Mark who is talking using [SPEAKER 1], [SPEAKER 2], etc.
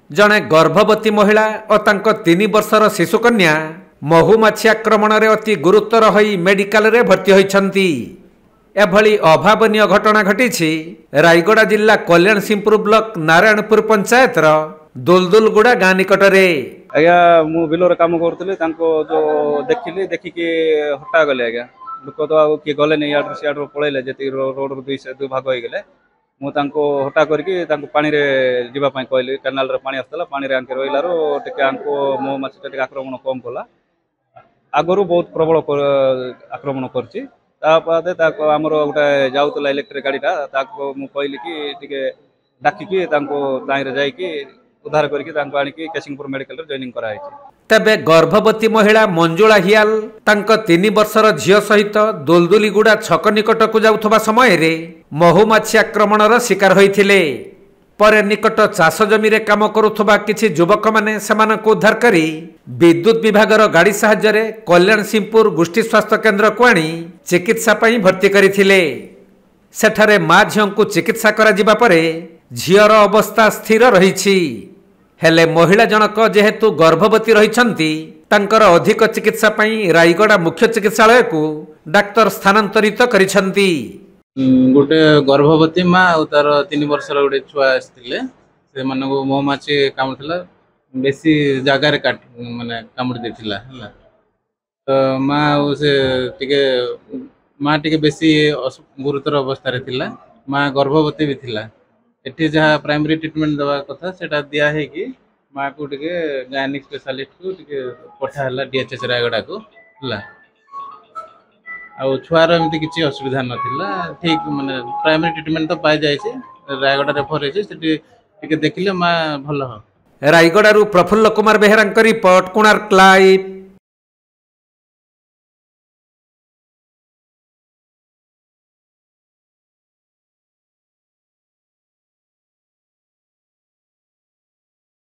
[SPEAKER 1] जड़े गर्भवती महिला और तांको 3 वर्षर शिशुकन्या महुमाछी आक्रमण में अति गुरुतर हो मेडिकल रे भर्ती होइछंती। एभली अभावनीय घटना घटी रायगड़ा जिला कल्याण सिंहपुर ब्लॉक नारायणपुर पंचायत दुलदुलगुड़ा गाँ निकट में।
[SPEAKER 2] आज्ञा मु बिलर काम करुले जो देखिली देखिकी हटा गले आज्ञा लोक तो किए गले नहीं इड सियाड़ पलैले जी रोड दुई भाग हो गले मुझे हटा करके पानी रे जीवाई कहली केनाल पानी आसला पानी रे आंके रही महुमाछी आक्रमण कम कला आगु बहुत प्रबल आक्रमण करमर गोटे जाऊला इलेक्ट्रिक गाड़ीटा मुझे कहली कि डाकिकी जाकि उद्धार करके केसिंगपुर मेडिकल जॉइनिंग कराई।
[SPEAKER 1] तबे गर्भवती महिला मंजुला हियाल तांको 3 वर्षर झियो सहित दुलदुलीगुड़ा छक निकट को जाउथबा समय रे महुमाछी आक्रमणर शिकार होइथिले। परे निकट चाष जमी रे काम करुथबा किछि युवक माने सेमानकु उद्धार करी विद्युत विभागर गाड़ी साहाय्य रे कल्याण सिंहपुर गोष्ठी स्वास्थ्य केन्द्र को आनी चिकित्सा पई भर्ती करिथिले। सेठारे मां झियंकु चिकित्सा करा जिबा परे झियर अवस्था स्थिर रहिछि। हेले महिला जनक जेहेतु गर्भवती रहिछंती तांकर अधिक चिकित्सा पई रायगड़ा मुख्य चिकित्सालय को डाक्तर स्थानांतरित करिछंती।
[SPEAKER 3] गोटे गर्भवती माँ और तार 3 वर्षर गोटे छुआ आसते से मानक महुमाछी कामुला बेसी जगार माने कामुड़ी देथिला तो माँ से माँ टी बेसी गुरुतर अवस्था थिला माँ गर्भवती भी थिला एठी जहाँ प्राइमरी ट्रीटमेंट दवा कथा सेटा दिया है कि माँ को गायनिक स्पेशलिस्ट को पठाला डीएचएस रायगड़ा को छुआर एमती किसी असुविधा नाला ठीक माने प्राइमरी ट्रीटमेंट तो पाई जाए रायगड़ा रेफर होती देखिले माँ भल।
[SPEAKER 1] रायगड़ारू प्रफुल्ल कुमार बेहेरा रिपोर्ट कोणार्क लाइव।